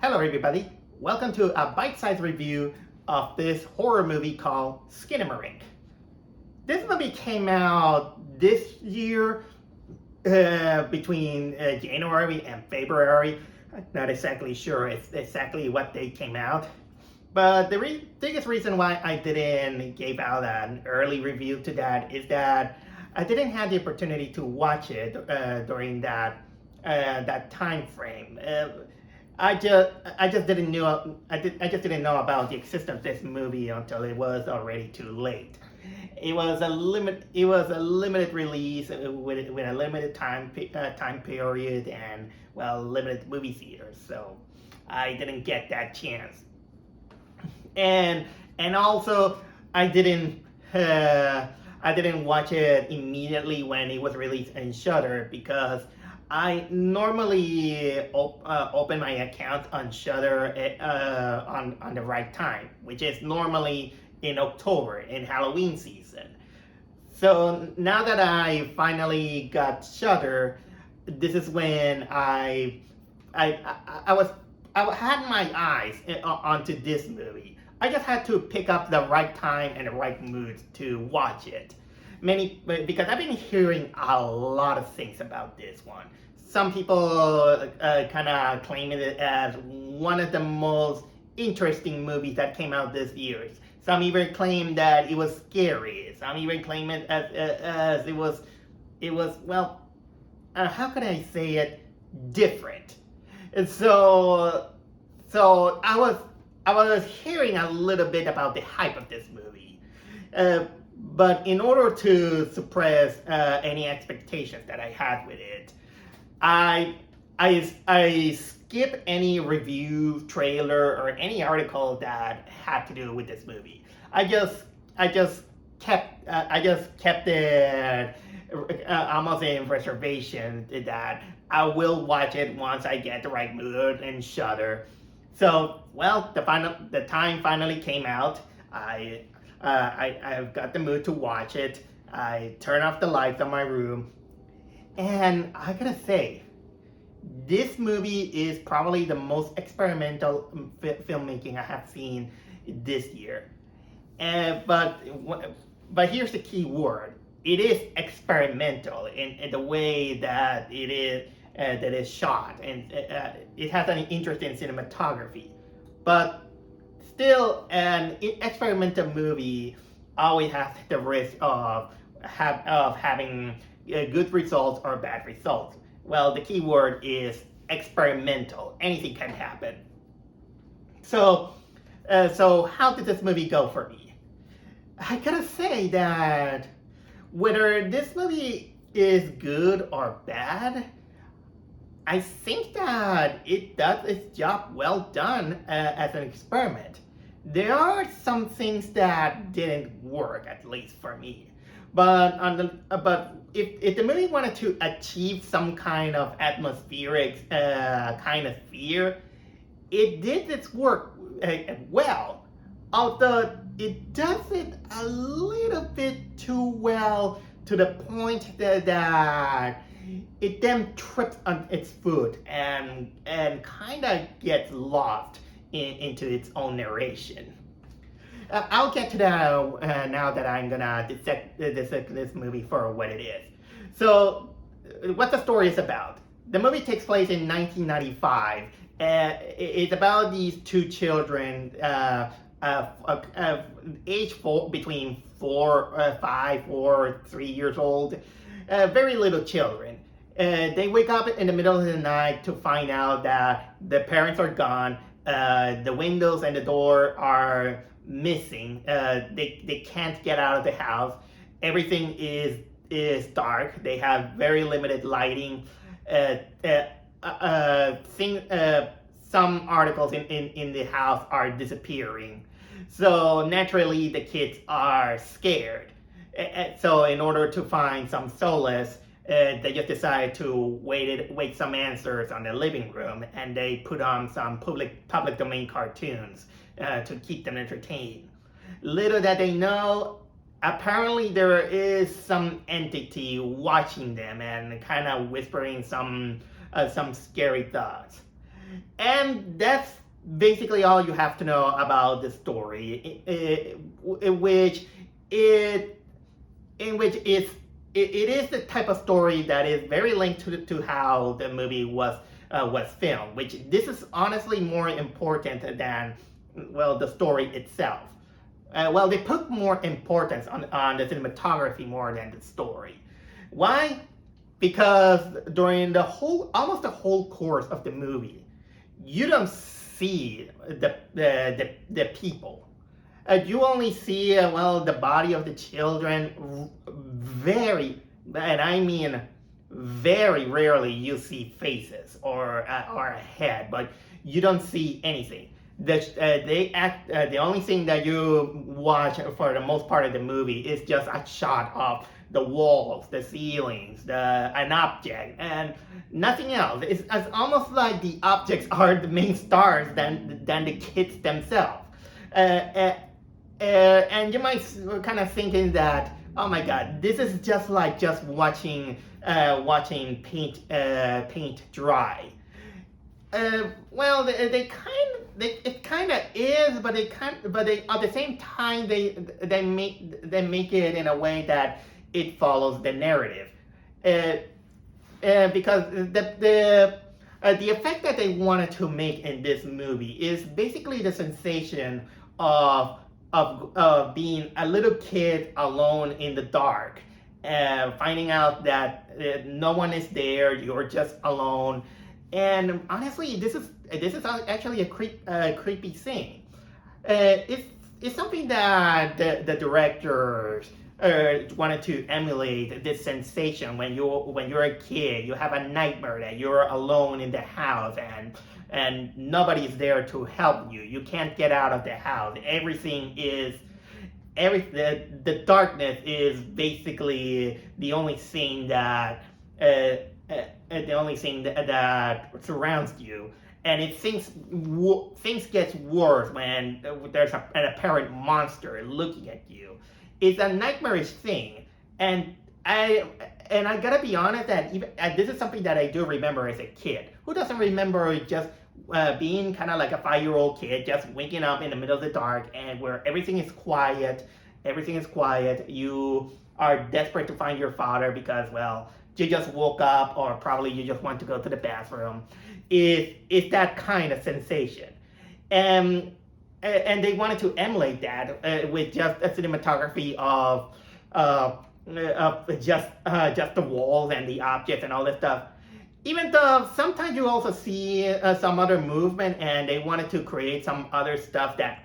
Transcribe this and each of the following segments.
Hello everybody, welcome to a bite-sized review of this horror movie called Skinamarink. This movie came out this year between January and February. I'm not exactly sure it's exactly what day came out. But the biggest reason why I didn't give out an early review to that is that I didn't have the opportunity to watch it during that time frame. I just didn't know I just didn't know about the existence of this movie until it was already too late. It was a limited release with a limited time period and limited movie theaters. So I didn't get that chance. And also I didn't watch it immediately when it was released in Shudder because I normally open my account on Shudder on the right time, which is normally in October, in Halloween season. So now that I finally got Shudder, this is when I had my eyes onto this movie. I just had to pick up the right time and the right mood to watch it. Because I've been hearing a lot of things about this one. Some people kind of claim it as one of the most interesting movies that came out this year. Some even claim that it was scary. Some even claim it as it was how can I say it, different. And so I was hearing a little bit about the hype of this movie. But in order to suppress any expectations that I had with it, I skip any review, trailer, or any article that had to do with this movie. I just kept it almost in reservation that I will watch it once I get the right mood and Shudder. So the time finally came out. I've got the mood to watch it. I turn off the lights in my room, and I gotta say, this movie is probably the most experimental filmmaking I have seen this year. But here's the key word: it is experimental in the way that it is shot, and it has an interest in cinematography. But still, an experimental movie always has the risk of having good results or bad results. Well, the key word is experimental. Anything can happen. So how did this movie go for me? I gotta say that whether this movie is good or bad, I think that it does its job well done as an experiment. There are some things that didn't work, at least for me. But if the movie wanted to achieve some kind of atmospheric kind of fear, it did its work well. Although it does it a little bit too well to the point that it then trips on its foot and kind of gets lost into its own narration. I'll get to that now that I'm gonna dissect this movie for what it is. So, what the story is about? The movie takes place in 1995. It's about these two children, age between 5 or 3 years old, very little children. They wake up in the middle of the night to find out that the parents are gone. The windows and the door are missing. They can't get out of the house. Everything is dark. They have very limited lighting. Some articles in the house are disappearing. So naturally, the kids are scared. So in order to find some solace, they just decided to wait some answers on the living room, and they put on some public domain cartoons to keep them entertained. Little that they know, apparently there is some entity watching them and kind of whispering some scary thoughts. And that's basically all you have to know about the story, in which it in which it is the type of story that is very linked to how the movie was filmed, which this is honestly more important than, well, the story itself. Well, they put more importance on the cinematography more than the story. Why? Because during almost the whole course of the movie, you don't see the people. You only see, well, the body of the children. Very, and I mean very rarely, you see faces or a head, but you don't see anything. The only thing that you watch for the most part of the movie is just a shot of the walls, the ceilings, an object, and nothing else. It's almost like the objects are the main stars than the kids themselves. Uh, uh, and you might kind of thinking that, oh my God, this is just like just watching paint dry. Well, it kind of is, but they at the same time they make it in a way that it follows the narrative, because the effect that they wanted to make in this movie is basically the sensation of being a little kid alone in the dark, finding out that no one is there, you're just alone. And honestly, this is actually a creepy thing. It's something that the directors wanted to emulate, this sensation when you're a kid, you have a nightmare that you're alone in the house and nobody's there to help you. You can't get out of the house. The darkness is basically the only thing that that surrounds you, and things gets worse when there's an apparent monster looking at you. It's a nightmarish thing, and I gotta be honest that this is something that I do remember as a kid. Who doesn't remember just being kind of like a 5-year-old kid, just waking up in the middle of the dark and where everything is quiet. You are desperate to find your father because, well, you just woke up or probably you just want to go to the bathroom. It's that kind of sensation. And they wanted to emulate that with just a cinematography of just the walls and the objects and all this stuff. Even though sometimes you also see some other movement, and they wanted to create some other stuff that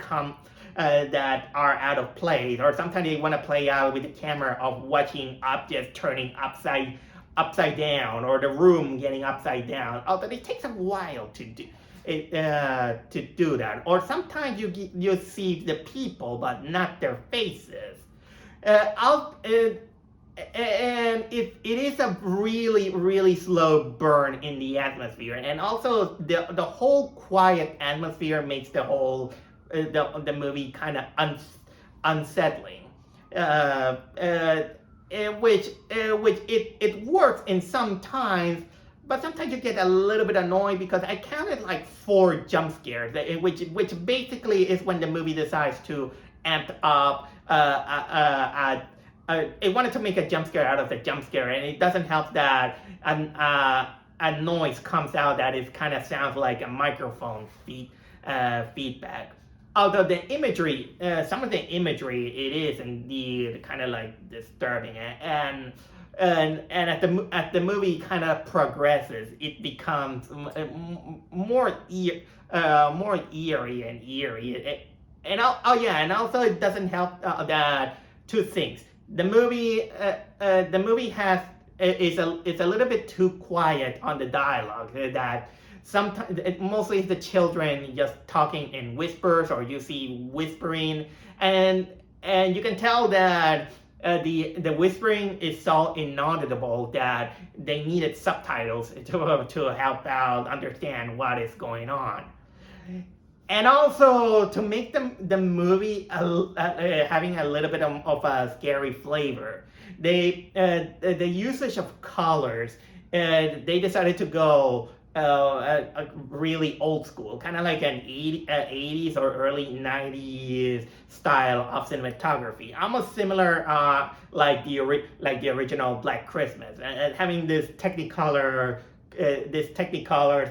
are out of place, or sometimes they want to play out with the camera of watching objects turning upside down, or the room getting upside down. Although it takes a while to do that. Or sometimes you see the people but not their faces. And it is a really, really slow burn in the atmosphere, and also the whole quiet atmosphere makes the whole the movie kind of unsettling, which it works in some times, but sometimes you get a little bit annoyed because I counted like 4 jump scares, which basically is when the movie decides to amp up it wanted to make a jump scare out of the jump scare, and it doesn't help that a noise comes out that it kind of sounds like a microphone feedback. Although the imagery, some of the imagery, it is indeed kind of like disturbing, and as the movie kind of progresses, it becomes more eerie and eerie. And also it doesn't help that 2 things. The movie is a little bit too quiet on the dialogue. That sometimes mostly the children just talking in whispers, or you see whispering, and you can tell that the whispering is so inaudible that they needed subtitles to help out understand what is going on. And also to make the movie having a little bit of a scary flavor, the usage of colors, they decided to go really old school, kind of like an 80s or early 90s style of cinematography, almost similar like the original Black Christmas, and having this technicolors,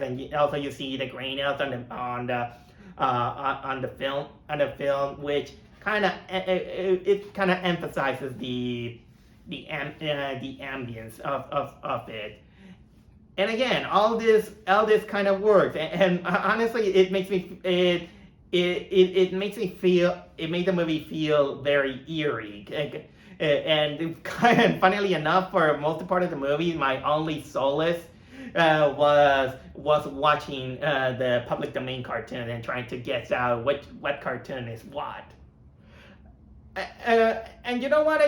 and also you see the graininess on the film, which kind of it kind of emphasizes the ambience of it. And again, all this kind of works, and honestly, it makes me feel, it made the movie feel very eerie. And kind of, funnily enough, for most part of the movie, my only solace was watching the public domain cartoon and trying to guess out what cartoon is what. And you know what?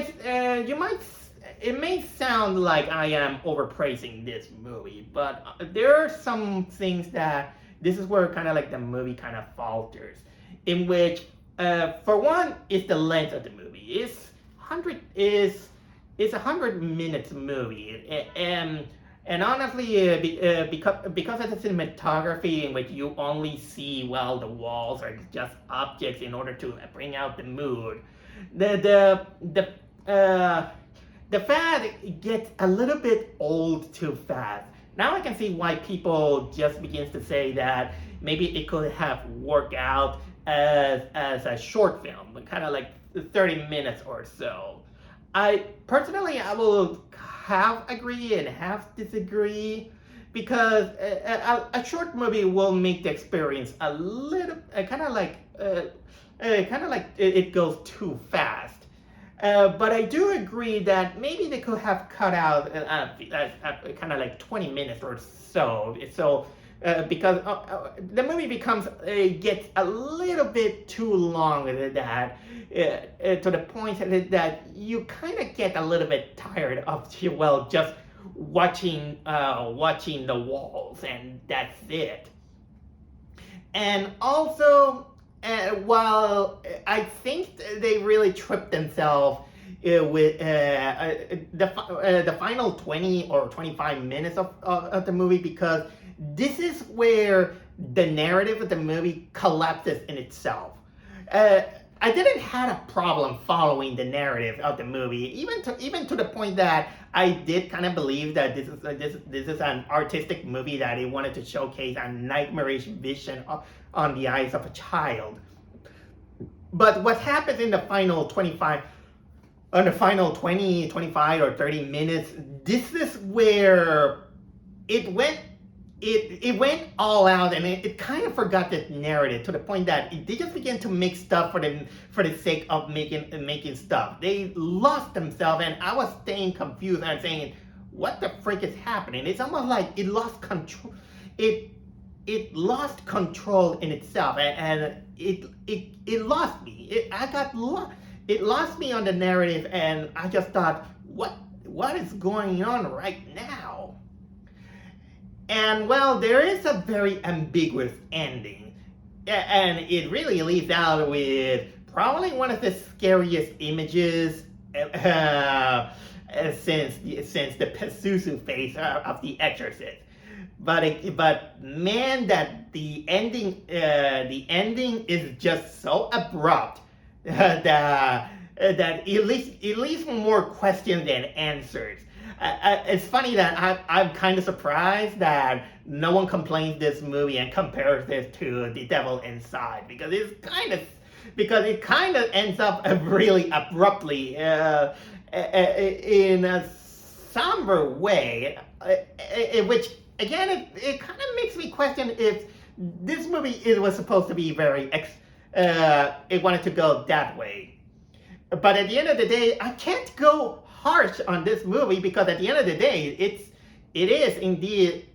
It may sound like I am overpraising this movie, but there are some things that this is where kind of like the movie kind of falters, in which, for one, it's the length of the movie. It's 100 minutes movie, and honestly, because of the cinematography, in which you only see, well, the walls are just objects in order to bring out the mood, the fad gets a little bit old too fast. Now I can see why people just begins to say that maybe it could have worked out as a short film, kind of like 30 minutes or so. I will half agree and half disagree, because a short movie will make the experience a little kind of like it goes too fast. But I do agree that maybe they could have cut out kind of like 20 minutes or so. Because the movie gets a little bit too long that to the point that you kind of get a little bit tired of, well, just watching the walls, and that's it. And also, while I think they really tripped themselves with the final 20 or 25 minutes of the movie, because this is where the narrative of the movie collapses in itself. I didn't have a problem following the narrative of the movie, even to the point that I did kind of believe that this is an artistic movie that it wanted to showcase a nightmarish vision on the eyes of a child. But what happens in the final 25, on the final 20, 25, or 30 minutes, this is where it went all out, and it kind of forgot the narrative, to the point that they just began to make stuff for the sake of making stuff. They lost themselves, and I was staying confused and saying, what the frick is happening? It's almost like it lost control. It lost control in itself, and it lost me. It lost me on the narrative, and I just thought, what is going on right now? And well, there is a very ambiguous ending, and it really leaves out with probably one of the scariest images since the Pazuzu phase of The Exorcist. But man, that the ending is just so abrupt that it leaves more questions than answers. It's funny that I'm kind of surprised that no one complains this movie and compares this to The Devil Inside, because it kind of ends up really abruptly in a somber way, which again it kind of makes me question if this movie was supposed to be very it wanted to go that way. But at the end of the day, I can't go harsh on this movie, because at the end of the day, it is indeed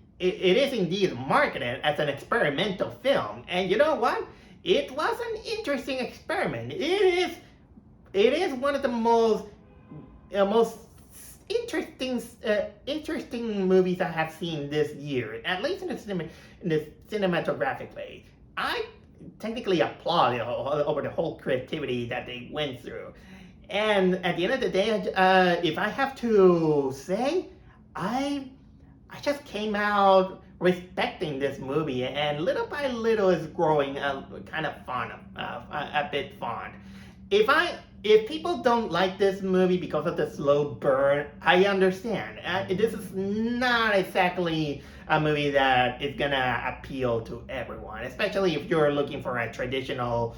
marketed as an experimental film. And you know what? It was an interesting experiment. It is one of the most interesting movies I have seen this year, at least in the cinematographic way. I technically applaud over the whole creativity that they went through. And at the end of the day, if I have to say, I just came out respecting this movie, and little by little is growing kind of fond a bit fond. If people don't like this movie because of the slow burn, I understand. This is not exactly a movie that is gonna appeal to everyone, especially if you're looking for a traditional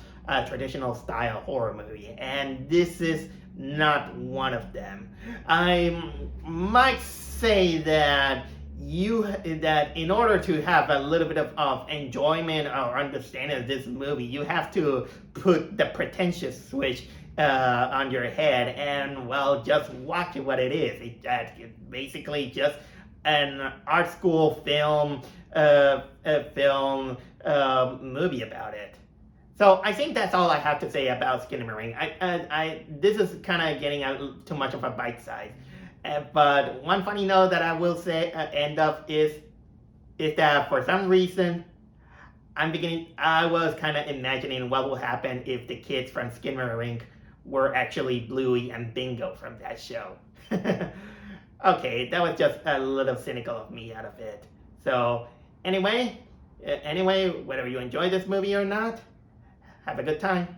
style horror movie. And this is not one of them. I might say that that in order to have a little bit of enjoyment or understanding of this movie, you have to put the pretentious switch on your head and, well, just watch what it is. It's basically just an art school film movie about it. So I think that's all I have to say about Skinamarink. This is kind of getting too much of a bite size. But one funny note that I will say end up is that for some reason I was kind of imagining what will happen if the kids from Skinamarink were actually Bluey and Bingo from that show. Okay, that was just a little cynical of me out of it. So anyway, whether you enjoy this movie or not, have a good time.